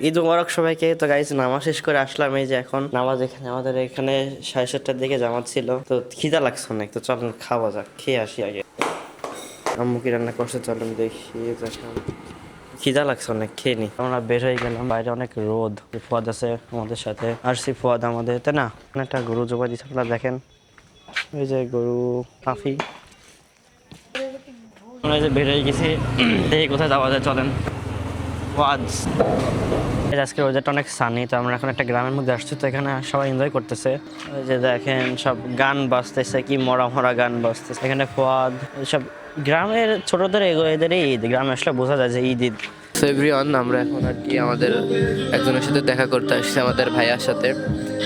ঈদ মুবারক সবাইকে। তো গাইস নামাজ শেষ করে আসলাম, এই যে এখন নামাজ এখানে আমাদের এখানে 7:30টার দিকে জামাত ছিল। তো খিদা লাগছে অনেক, তো চলেন খাওয়া যাক, খেয়ে আসি আগে। আম্মু কি রান্না করছে চলেন দেখি। খিদা লাগছে অনেক, খেয়ে নি। আমরা বের হয়ে গেলাম, বাইরে অনেক রোদ। ফুয়াদ আছে আমাদের সাথে, আসছি ফুয়াদ আমাদের, তাই না? একটা গরু জবাই দিচ্ছে, আপনারা দেখেন, এই যে গরু কাফি। আমরা এই যে বের হয়ে গেছি, দেখি কোথায় যাওয়া যায়, চলেন। ফুয়াদ আজকে ওয়েদারটা অনেক সানি, তো আমরা এখন একটা গ্রামের মধ্যে আসছি, তো এখানে সবাই এনজয় করতেছে। ওই যে দেখেন সব গান বাজতেছে, কি মরা মরা গান বাজতেছে এখানে। ফুয়াদ সব গ্রামের ছোটদের এদেরই ঈদ, গ্রামে আসলে বোঝা যায় যে ঈদ ঈদ। সো এভরিওয়ান, আমরা এখন আর কি আমাদের একজনের সাথে দেখা করতে আসছি, আমাদের ভাইয়ার সাথে।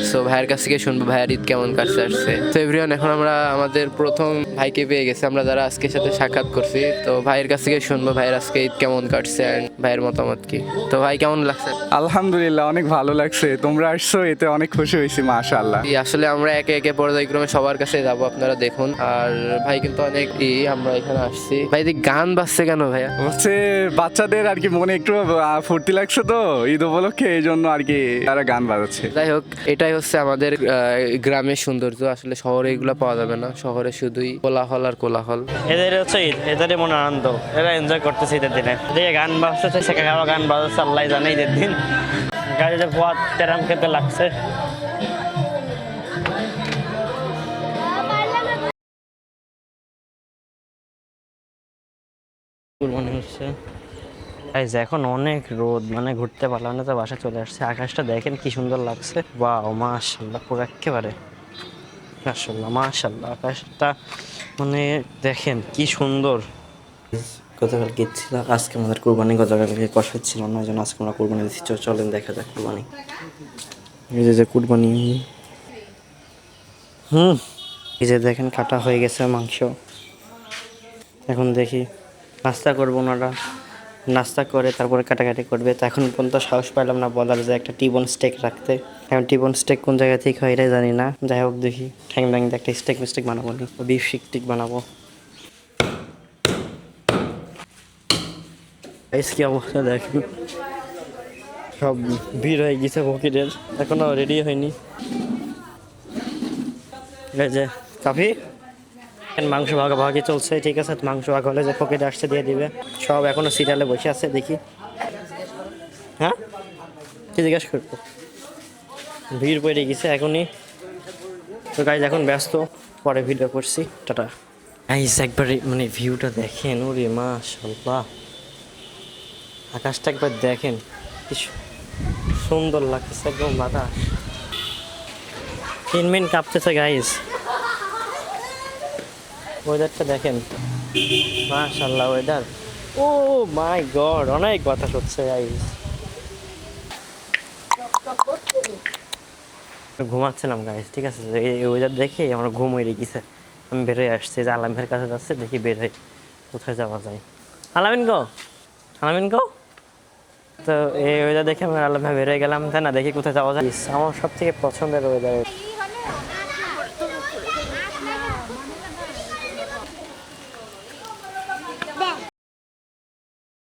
সো ভাইয়ের কাছ থেকে শুনবো ভাইয়ার ঈদ কেমন কাটতে আসছে। তো এভরিওয়ান, এখন আমরা আমাদের প্রথম ভাইকে পেয়ে গেছি, আমরা যারা আজকের সাথে সাক্ষাৎ করছি। তো ভাইয়ের কাছ থেকে শুনবো ভাইয়ের আজকে ঈদ কেমন কাটছে অ্যান্ড ভাইয়ের মতামত কি। তো ভাই কেমন লাগছে? আলহামদুলিল্লাহ, অনেক ভালো লাগছে। তোমরা আসছো, এতে অনেক খুশি হয়েছি, মাশাআল্লাহ। আসলে আমরা একে একে পর্যায়ক্রমে সবার কাছে যাবো, আপনারা দেখুন। আর ভাই কিন্তু অনেক আমরা এখানে আসছি। ভাই গান বাজছে কেন ভাইয়া? হচ্ছে বাচ্চাদের আর কি মনে একটু ফুর্তি লাগছে, তো ঈদ উপলক্ষে এই জন্য আর কি তারা গান বাজাচ্ছে। যাই হোক, এটাই হচ্ছে আমাদের গ্রামের সৌন্দর্য। আসলে শহরে এগুলো পাওয়া যাবে না, শহরে শুধুই কোলাহল আর কোলাহল। এদের হচ্ছে ঈদ, এদেরই মনে আনন্দ, এরা এনজয় করতেছে ঈদের দিনে। দিয়ে গান বাজতেছে, সেখানে আবার গান বাজাচ্ছে, আল্লাহ জানে ঈদের দিন। গাড়িতে ফুয়াদ তেরাম খেতে লাগছে। মনে হচ্ছে এখন অনেক রোদ, মানে ঘুরতে পারলাম না, তো বাসা চলে আসছে। আকাশটা দেখেন কি সুন্দর লাগছে, ওয়াও মাশাআল্লাহ, পুরো একেবারে মাশাআল্লাহ মাশাআল্লাহ। আকাশটা মানে দেখেন কি সুন্দর। গতকাল গেছিল, আজকে আমাদের কুরবানি, গতকালকে কষাই ছিল না, এই জন্য আজকে আমরা কুরবানি দিচ্ছি। চলেন দেখা যাক কুরবানি। এই যে কুরবানি, এই যে দেখেন কাটা হয়ে গেছে মাংস। এখন দেখি নাস্তা করবো, ওনারা নাস্তা করে তারপরে কাটাকাটি করবে। তো এখন পর্যন্ত সাহস পাইলাম না বলার যে একটা টিবন স্টেক রাখতে। এখন টিবন স্টেক কোন জায়গা থেকে হয় এটাই জানি না। যাই হোক দেখি ঠ্যাং ব্যাং দিয়ে একটা স্টেক মিস্টেক বানাবো, নি বিফ স্টিক বানাবো। কি অবস্থা দেখেন, সব ভিড় হয়ে গেছে ফকিরের, এখনো রেডি হয়নি। এই যে কাফি মাংস ভাগাভাগি চলছে, ঠিক আছে। মাংস ভাগ হলে যে ফকির আসছে দিয়ে দিবে। সব এখনো সিরিয়ালে বসে আছে, দেখি। হ্যাঁ, কি জিজ্ঞাসা করবো, ভিড় পড়ে গেছে এখনই। তো গাইজ এখন ব্যস্ত, পরে ভিডিও করছি, টাটা। গাইজ একবারে মানে ভিউটা দেখেন, ওরে মাশাআল্লাহ, আকাশটা একবার দেখেন কি সুন্দর লাগতেছে, একদম বাতাস মিনমিন কাঁপতেছে। গাইজ ওয়েদারটা দেখেন, মাশাআল্লাহ ওয়েদার, ও মাই গড, অনেক বাতাস হচ্ছে গাইজ। ঘুমাচ্ছিলাম গাইজ, ঠিক আছে। এই ওয়েদার দেখে আমার ঘুম হয়ে গেছে, আমি বেরোয় আসছি, যে আলামের কাছে যাচ্ছে, দেখি বের হয়ে কোথায় যাওয়া যায়। আলামিন গো, আলামিন গো। তো এই ওয়েদার দেখে আমি আলামে বেরোয় গেলাম, তাই না, দেখি কোথায় যাওয়া যায়। আমার সব থেকে পছন্দের ওয়েদার